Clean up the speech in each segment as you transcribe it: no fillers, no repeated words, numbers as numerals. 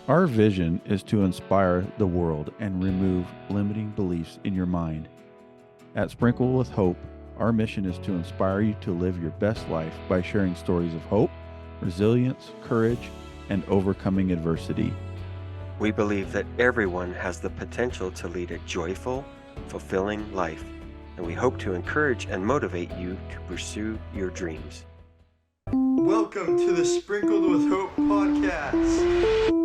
Our vision is to inspire the world and remove limiting beliefs in your mind. At Sprinkle with Hope, our mission is to inspire you to live your best life by sharing stories of hope, resilience, courage, and overcoming adversity. We believe that everyone has the potential to lead a joyful, fulfilling life, and we hope to encourage and motivate you to pursue your dreams. Welcome to the Sprinkled with Hope podcast.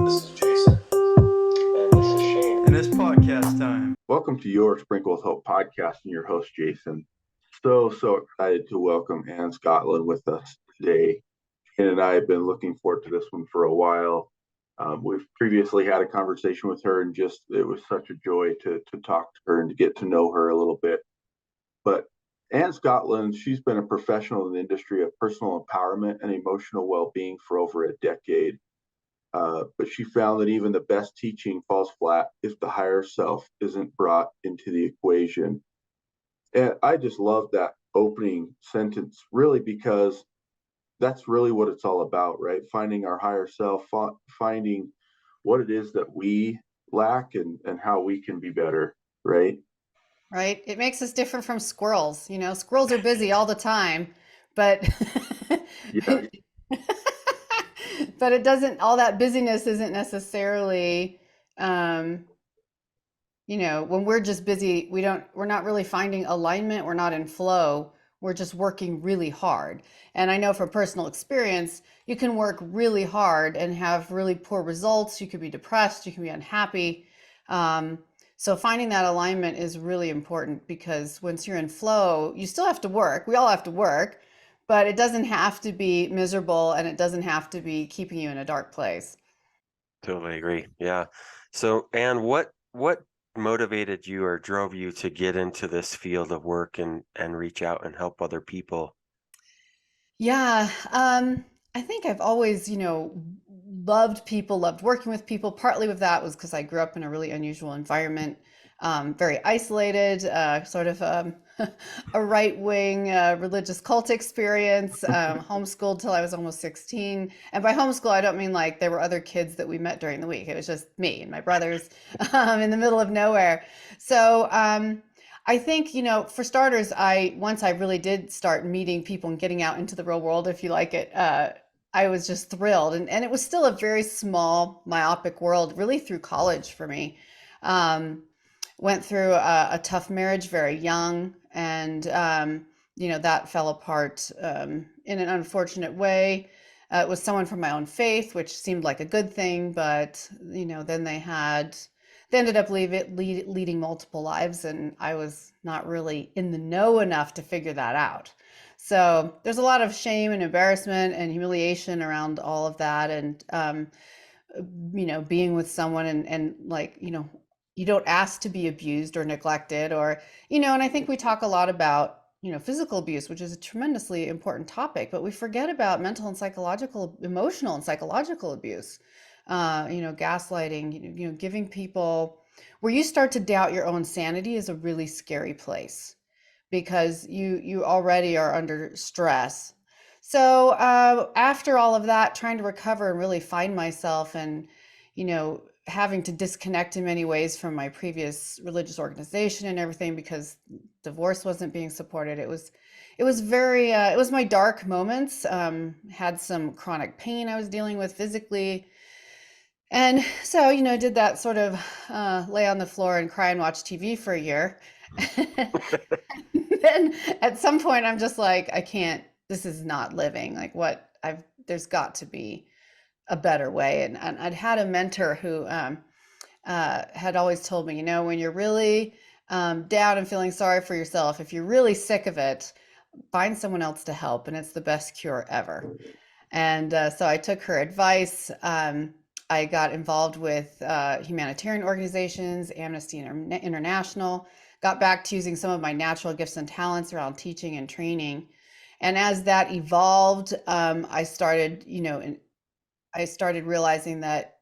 This is Jason. And this is Shane. And it's podcast time. Welcome to your Sprinkle with Hope podcast and your host, Jason. So excited to welcome Ann Scottlin with us today. Ann and I have been looking forward to this one for a while. We've previously had a conversation with her, and it was such a joy to talk to her and to get to know her a little bit. But Ann Scottlin, she's been a professional in the industry of personal empowerment and emotional well-being for over a decade. But she found that even the best teaching falls flat if the higher self isn't brought into the equation. And I just love that opening sentence, really, because that's really what it's all about, right? Finding our higher self, finding what it is that we lack and how we can be better, right? Right? It makes us different from squirrels. You know, squirrels are busy all the time, but Yeah, but it doesn't, all that busyness isn't necessarily, um, when we're just busy, we're not really finding alignment. We're not in flow. We're just working really hard. And I know from personal experience, you can work really hard and have really poor results. You could be depressed, you can be unhappy. So finding that alignment is really important because once you're in flow, you still have to work. We all have to work, but it doesn't have to be miserable and it doesn't have to be keeping you in a dark place. Totally agree. Yeah. So, Anne, what motivated you or drove you to get into this field of work and reach out and help other people? Yeah, I think I've always, loved people, loved working with people. Partly with that was because I grew up in a really unusual environment, very isolated, sort of a right-wing religious cult experience, homeschooled till I was almost 16. And by homeschool, I don't mean like there were other kids that we met during the week. It was just me and my brothers in the middle of nowhere. So, I think, for starters, once I really did start meeting people and getting out into the real world, if you like it, I was just thrilled. And it was still a very small, myopic world, really through college for me. Um, Went through a tough marriage very young, and, that fell apart in an unfortunate way. It was someone from my own faith, which seemed like a good thing, but, then they ended up leading multiple lives, and I was not really in the know enough to figure that out. So there's a lot of shame and embarrassment and humiliation around all of that, and being with someone and like, you don't ask to be abused or neglected, or, and I think we talk a lot about, physical abuse, which is a tremendously important topic, but we forget about mental and psychological, emotional and psychological abuse. Gaslighting, giving people, where you start to doubt your own sanity is a really scary place because you already are under stress. So after all of that, trying to recover and really find myself, and having to disconnect in many ways from my previous religious organization and everything because divorce wasn't being supported. It was my dark moments. Had some chronic pain I was dealing with physically, and so, did that sort of lay on the floor and cry and watch TV for a year. Then at some point, I'm just like, I can't, this is not living. Like, there's got to be a better way. And I'd had a mentor who had always told me, when you're really down and feeling sorry for yourself, if you're really sick of it, find someone else to help. And it's the best cure ever. And so I took her advice. I got involved with humanitarian organizations, Amnesty International, got back to using some of my natural gifts and talents around teaching and training. And as that evolved, I started realizing that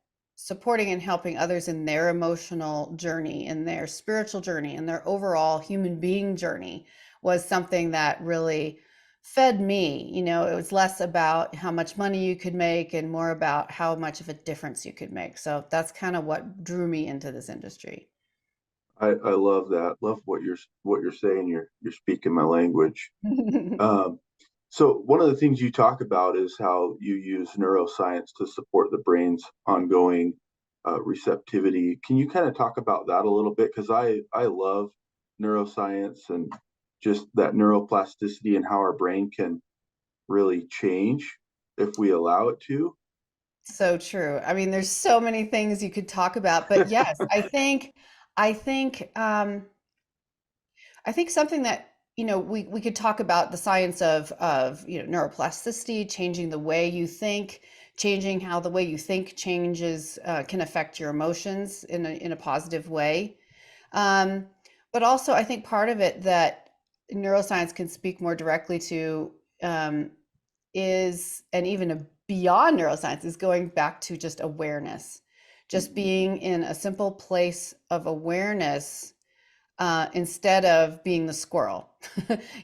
supporting and helping others in their emotional journey, in their spiritual journey, in their overall human being journey was something that really fed me. It was less about how much money you could make and more about how much of a difference you could make. So that's kind of what drew me into this industry. I love that. Love what you're saying. You're speaking my language. Um, so one of the things you talk about is how you use neuroscience to support the brain's ongoing receptivity. Can you kind of talk about that a little bit? Because I love neuroscience and just that neuroplasticity and how our brain can really change if we allow it to. So true. I mean, there's so many things you could talk about, but yes, I think, I think something that, we could talk about the science of, neuroplasticity, changing the way you think, changing how the way you think changes, can affect your emotions in a positive way. Um, but also, I think part of it that neuroscience can speak more directly to, um, is, and even beyond neuroscience, is going back to just awareness, just Mhm. being in a simple place of awareness, instead of being the squirrel,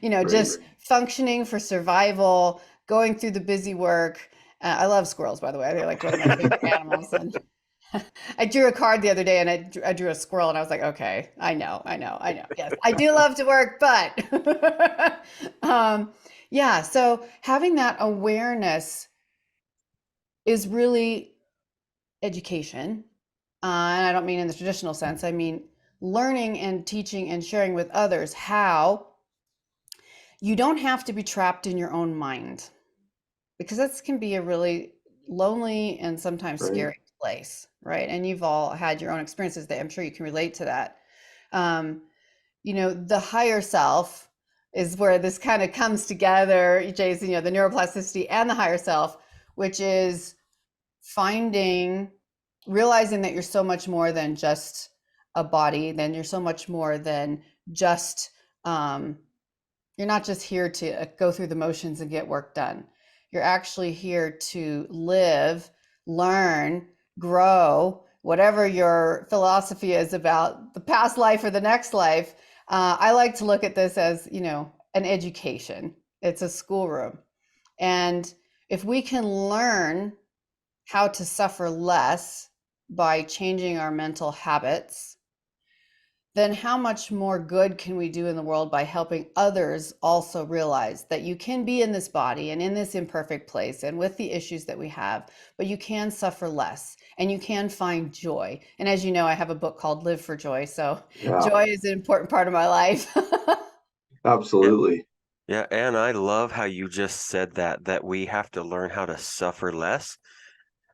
Right. just functioning for survival, going through the busy work. I love squirrels, by the way. They're like one of my favorite animals. And I drew a card the other day and I drew a squirrel and I was like, okay, I know. Yes, I do love to work, but yeah, so having that awareness is really education. And I don't mean in the traditional sense, I mean learning and teaching and sharing with others how you don't have to be trapped in your own mind, because that can be a really lonely and sometimes Right. scary place, right? And you've all had your own experiences that I'm sure you can relate to that. Um, the higher self is where this kind of comes together, Jason, the neuroplasticity and the higher self, which is finding, realizing that you're so much more than just a body, then you're so much more than just, um, you're not just here to go through the motions and get work done. You're actually here to live, learn, grow, whatever your philosophy is about the past life or the next life. I like to look at this as, an education. It's a schoolroom. And if we can learn how to suffer less by changing our mental habits, then how much more good can we do in the world by helping others also realize that you can be in this body and in this imperfect place and with the issues that we have, but you can suffer less and you can find joy. And as you know, I have a book called Live for Joy. So Yeah. joy is an important part of my life. Yeah, Absolutely. yeah, and I love how you just said that we have to learn how to suffer less.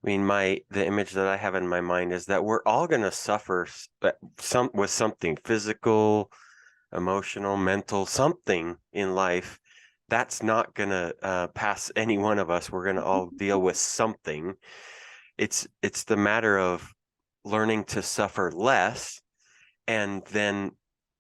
I mean, the image that I have in my mind is that we're all going to suffer some with something physical, emotional, mental, something in life. That's not going to pass any one of us. We're going to all deal with something. It's the matter of learning to suffer less and then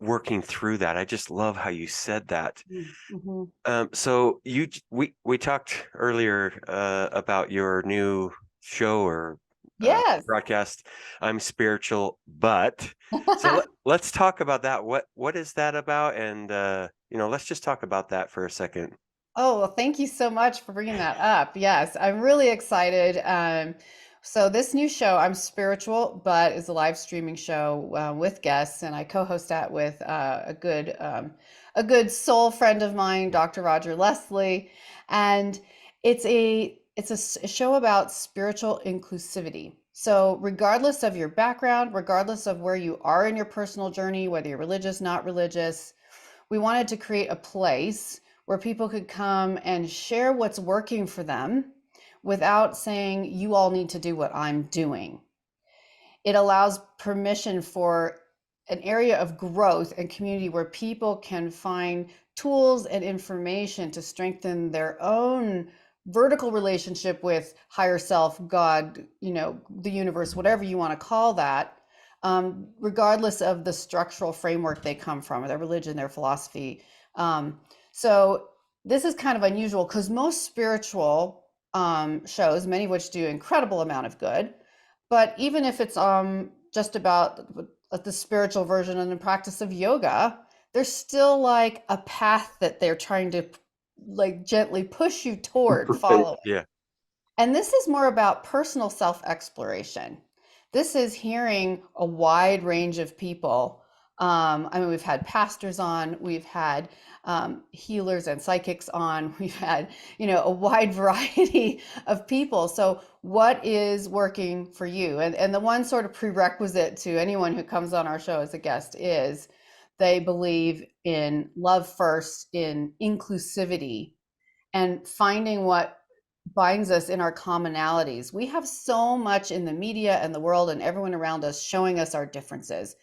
working through that. I just love how you said that. Mhm. So we talked earlier about your new show or Yes. broadcast. I'm spiritual, but so let's talk about that. What is that about? And let's just talk about that for a second. Oh, well, thank you so much for bringing that up. Yes, I'm really excited. So this new show, I'm Spiritual, but is a live streaming show, with guests, and I co-host that with, a good soul friend of mine, Dr. Roger Leslie, and it's a show about spiritual inclusivity. So regardless of your background, regardless of where you are in your personal journey, whether you're religious, not religious, we wanted to create a place where people could come and share what's working for them without saying, you all need to do what I'm doing. It allows permission for an area of growth and community where people can find tools and information to strengthen their own vertical relationship with higher self, God, the universe, whatever you want to call that, regardless of the structural framework they come from, or their religion, their philosophy. So this is kind of unusual because most spiritual, shows, many of which do incredible amount of good, But even if it's just about the spiritual version and the practice of yoga, there's still like a path that they're trying to like gently push you toward Right. following. Yeah. And this is more about personal self-exploration. This is hearing a wide range of people. I mean, we've had pastors on, we've had healers and psychics on, we've had, a wide variety of people. So what is working for you? And the one sort of prerequisite to anyone who comes on our show as a guest is they believe in love first, in inclusivity, and finding what binds us in our commonalities. We have so much in the media and the world and everyone around us showing us our differences.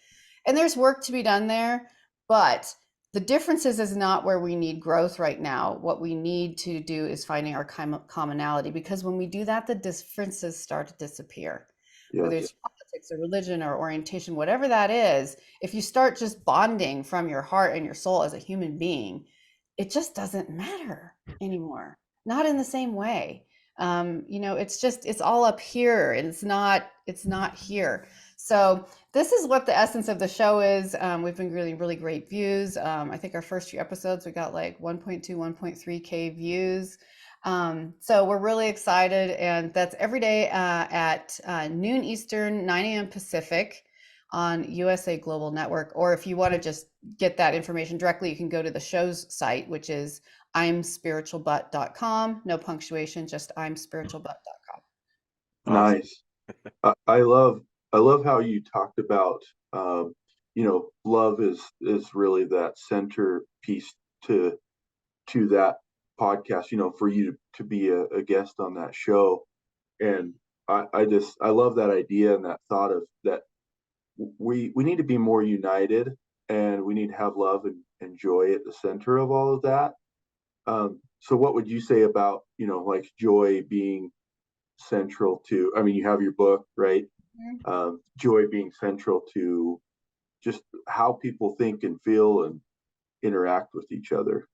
And there's work to be done there, but the differences is not where we need growth right now. What we need to do is finding our commonality, because when we do that, the differences start to disappear. Whether Yes. it's politics or religion or orientation, whatever that is, if you start just bonding from your heart and your soul as a human being, it just doesn't matter anymore. Not in the same way. It's all up here and it's not here. So this is what the essence of the show is. We've been really, really great views. I think our first few episodes, we got like 1.2, 1.3K views. So we're really excited, and that's every day at noon Eastern, 9 a.m. Pacific on USA Global Network. Or if you want to just get that information directly, you can go to the show's site, which is imspiritualbutt.com. No punctuation, just imspiritualbutt.com. Nice. I love how you talked about love is really that centerpiece to that podcast, for you to be a guest on that show. And I love that idea and that thought of that we need to be more united, and we need to have love and joy at the center of all of that. So what would you say about, like joy being central to, I mean, you have your book, right? Joy being central to just how people think and feel and interact with each other.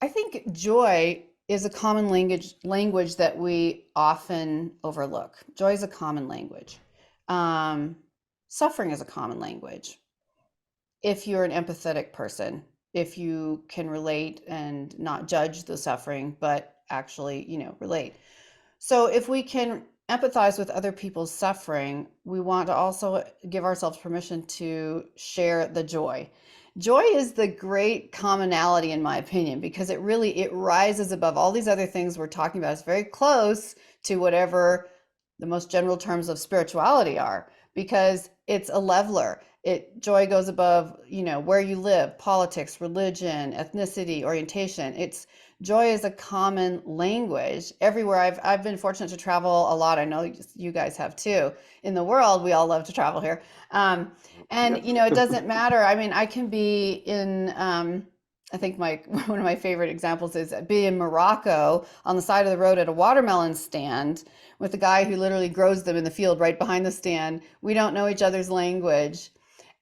I think joy is a common language that we often overlook. Joy is a common language. Um, Suffering is a common language. If you're an empathetic person, if you can relate and not judge the suffering, but actually, relate. So if we can empathize with other people's suffering, we want to also give ourselves permission to share the joy. Joy is the great commonality, in my opinion, because it rises above all these other things we're talking about. It's very close to whatever the most general terms of spirituality are, because it's a leveler. Joy goes above, where you live, politics, religion, ethnicity, orientation. Joy is a common language everywhere. I've been fortunate to travel a lot. I know you guys have too. In the world, we all love to travel here. And Yes. it doesn't matter. I mean, I can be in I think one of my favorite examples is be in Morocco on the side of the road at a watermelon stand with a guy who literally grows them in the field right behind the stand. We don't know each other's language,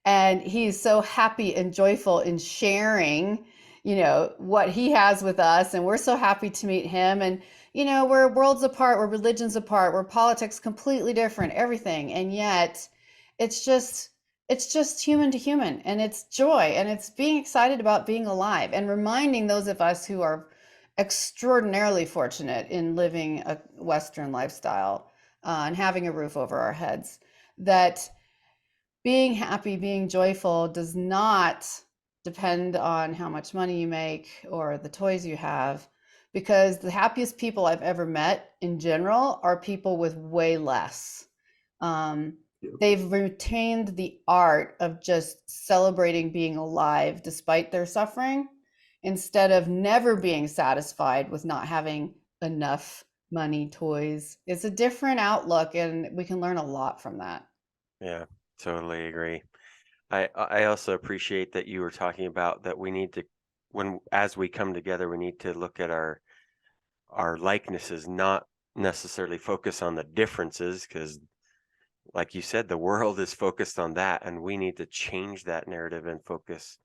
and he's so happy and joyful in sharing, what he has with us, and we're so happy to meet him. And we're worlds apart, we're religions apart, we're politics completely different, everything, and yet it's just human to human, and it's joy, and it's being excited about being alive, and reminding those of us who are extraordinarily fortunate in living a Western lifestyle and having a roof over our heads, that being happy, being joyful does not depend on how much money you make or the toys you have, because the happiest people I've ever met in general are people with way less. They've retained the art of just celebrating being alive despite their suffering, instead of never being satisfied with not having enough money, toys. It's a different outlook, and we can learn a lot from that. Yeah, totally agree. I also appreciate that you were talking about that we need to, as we come together, we need to look at our likenesses, not necessarily focus on the differences, because like you said, the world is focused on that, and we need to change that narrative and focus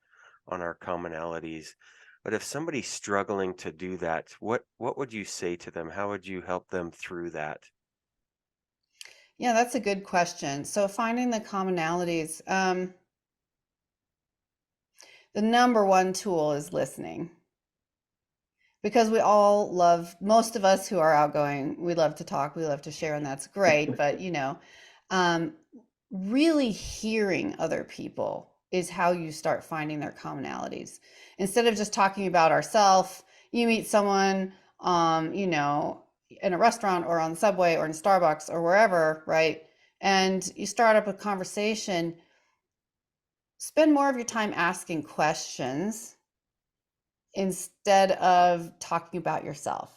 on our commonalities. But if somebody's struggling to do that, what would you say to them? How would you help them through that? Yeah, that's a good question. So finding the commonalities, the number one tool is listening. Because we all love, most of us who are outgoing, we love to talk, we love to share, and that's great. But, um, really hearing other people is how you start finding their commonalities. Instead of just talking about ourselves, you meet someone, in a restaurant or on the subway or in Starbucks or wherever, right? And you start up a conversation, spend more of your time asking questions instead of talking about yourself.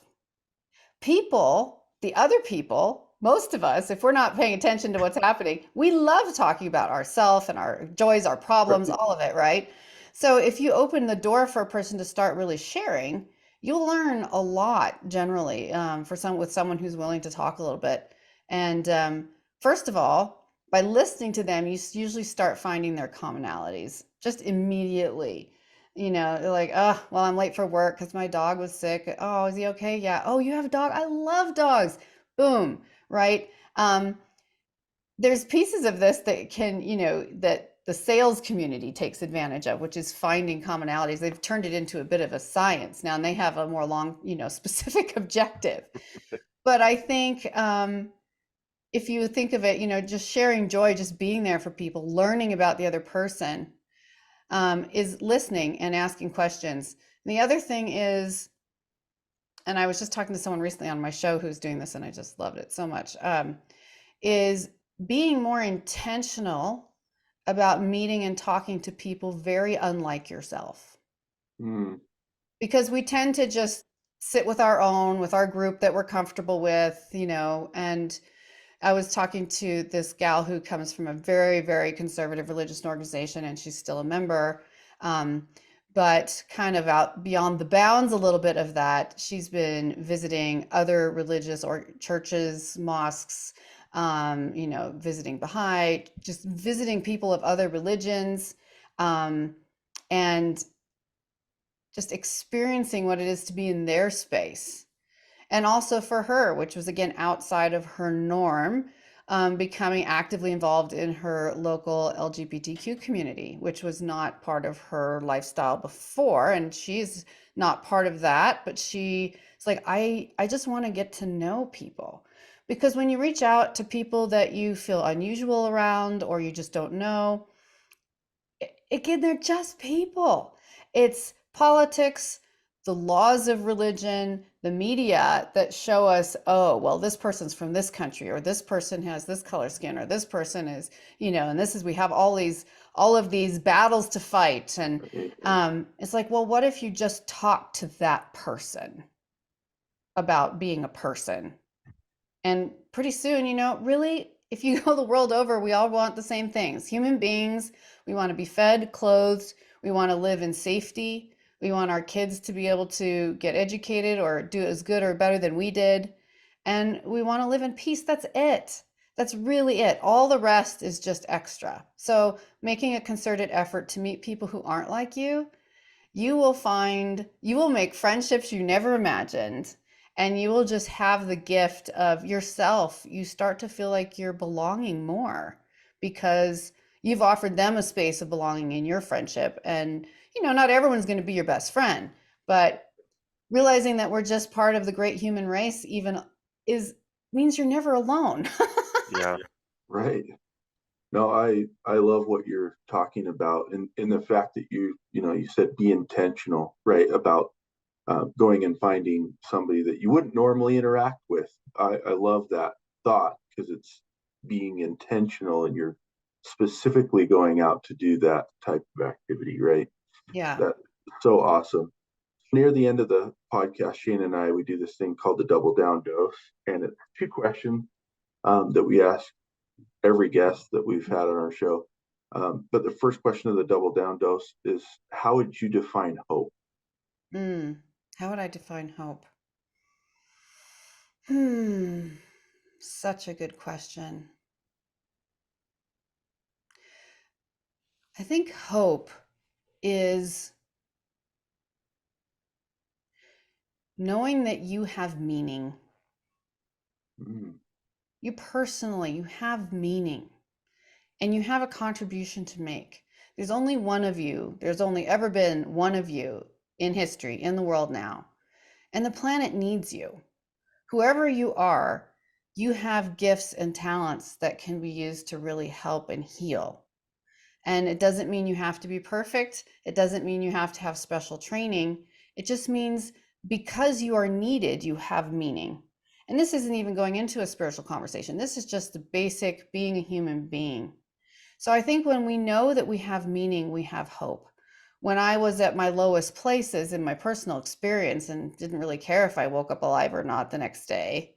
People, the other people, most of us, if we're not paying attention to what's happening, we love talking about ourselves and our joys, our problems, all of it, right? So if you open the door for a person to start really sharing, you'll learn a lot generally with someone who's willing to talk a little bit. And first of all, by listening to them, you usually start finding their commonalities just immediately. They're like, oh, well, I'm late for work because my dog was sick. Oh, is he okay? Yeah. Oh, you have a dog? I love dogs. Boom. Right. There's pieces of this that that the sales community takes advantage of, which is finding commonalities. They've turned it into a bit of a science now, and they have a more long, specific objective. But I think if you think of it, just sharing joy, just being there for people, learning about the other person, is listening and asking questions. And the other thing is, and I was just talking to someone recently on my show who's doing this, and I just loved it so much, is being more intentional about meeting and talking to people very unlike yourself. Mm, Because we tend to just sit with our group that we're comfortable with, and I was talking to this gal who comes from a very, very conservative religious organization, and she's still a member. But kind of out beyond the bounds a little bit of that, she's been visiting other religious or churches, mosques, visiting Baha'i, just visiting people of other religions, and just experiencing what it is to be in their space. And also for her, which was again outside of her norm, becoming actively involved in her local LGBTQ community, which was not part of her lifestyle before. And she's not part of that, but she's like, I just want to get to know people. Because when you reach out to people that you feel unusual around or you just don't know, again, they're just people. It's politics, the laws of religion, the media that show us, oh, well, this person's from this country, or this person has this color skin, or this person is, and we have all of these battles to fight. And right. it's like, well, what if you just talk to that person about being a person? And pretty soon, really, if you go the world over, we all want the same things. Human beings, we want to be fed, clothed, we want to live in safety. We want our kids to be able to get educated or do as good or better than we did. And we want to live in peace. That's it. That's really it. All the rest is just extra. So making a concerted effort to meet people who aren't like you will make friendships you never imagined, and you will just have the gift of yourself. You start to feel like you're belonging more because you've offered them a space of belonging in your friendship. And not everyone's going to be your best friend, but realizing that we're just part of the great human race even is means you're never alone. Yeah. Right. No, I love what you're talking about, and the fact that you said be intentional, right, about going and finding somebody that you wouldn't normally interact with. I love that thought because it's being intentional, and you're specifically going out to do that type of activity, right? Yeah. That's so awesome. Near the end of the podcast, Shane and I, we do this thing called the double down dose, and it's two questions that we ask every guest that we've had on our show. But the first question of the double down dose is, how would you define hope? How would I define hope? Hmm. Such a good question. I think hope is knowing that you have meaning. Mm, You personally, you have meaning and you have a contribution to make. There's only one of you. There's only ever been one of you in history, in the world now. And the planet needs you. Whoever you are, you have gifts and talents that can be used to really help and heal. And it doesn't mean you have to be perfect. It doesn't mean you have to have special training. It just means because you are needed, you have meaning. And this isn't even going into a spiritual conversation. This is just the basic being a human being. So I think when we know that we have meaning, we have hope. When I was at my lowest places in my personal experience and didn't really care if I woke up alive or not the next day,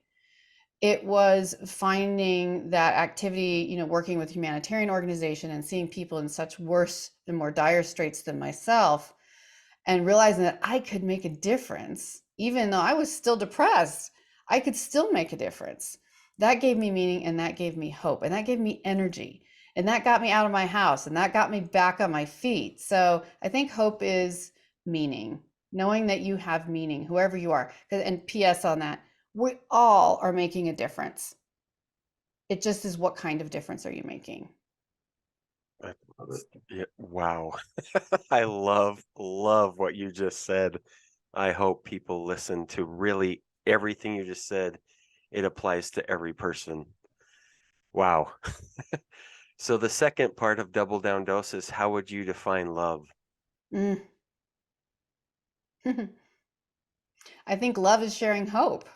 it was finding that activity, working with humanitarian organization and seeing people in such worse and more dire straits than myself, and realizing that I could make a difference, even though I was still depressed, I could still make a difference. That gave me meaning, and that gave me hope, and that gave me energy, and that got me out of my house, and that got me back on my feet. So I think hope is meaning, knowing that you have meaning, whoever you are. And PS on that, we all are making a difference. It just is, what kind of difference are you making? Yeah, wow. I love what you just said. I hope people listen to really everything you just said. It applies to every person. Wow. So the second part of Double Down Dose is, how would you define love? Mm. I think love is sharing hope.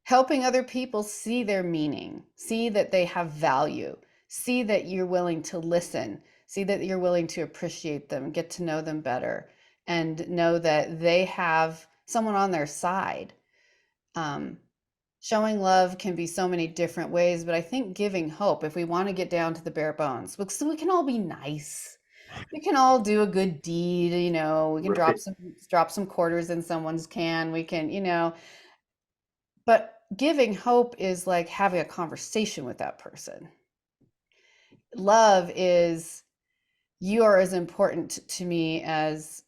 Helping other people see their meaning, see that they have value, see that you're willing to listen, see that you're willing to appreciate them, get to know them better, and know that they have someone on their side. Showing love can be so many different ways, but I think giving hope, if we want to get down to the bare bones, so we can all be nice. We can all do a good deed, we can Right. drop some quarters in someone's can. We can, but giving hope is like having a conversation with that person. Love is, you are as important to me as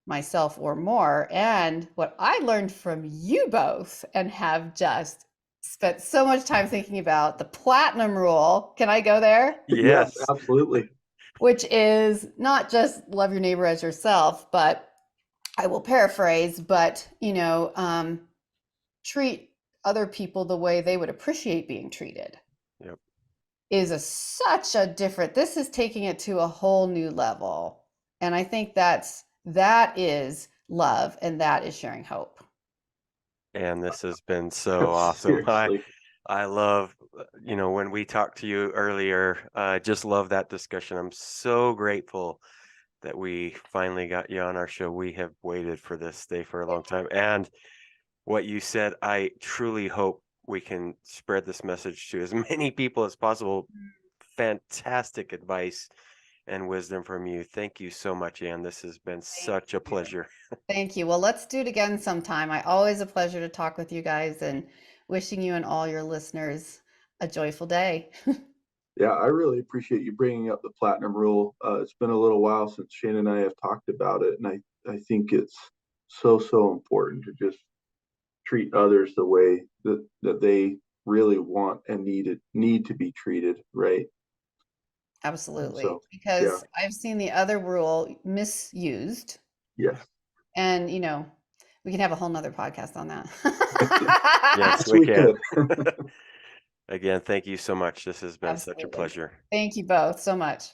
myself or more. And what I learned from you both, and have just spent so much time thinking about, the platinum rule. Can I go there? Yes, Yes. absolutely. Which is not just love your neighbor as yourself, but I will paraphrase, but treat other people the way they would appreciate being treated. Yep. Is such a different, this is taking it to a whole new level. And I think that is love, and that is sharing hope. And this has been so awesome. Seriously. I love, when we talked to you earlier, I just love that discussion. I'm so grateful that we finally got you on our show. We have waited for this day for a long time. And what you said, I truly hope we can spread this message to as many people as possible. Fantastic advice and wisdom from you. Thank you so much, Ann. This has been such a pleasure. Thank you. Well, let's do it again sometime. Always a pleasure to talk with you guys, and wishing you and all your listeners a joyful day. Yeah, I really appreciate you bringing up the platinum rule. It's been a little while since Shane and I have talked about it, and I think it's so important to just treat others the way that they really want and need to be treated, right? Absolutely. So, Because I've seen the other rule misused, yes. and we can have a whole nother podcast on that. Yes, We we can. could. Again, thank you so much. This has been such a Absolutely. pleasure. Thank you both so much.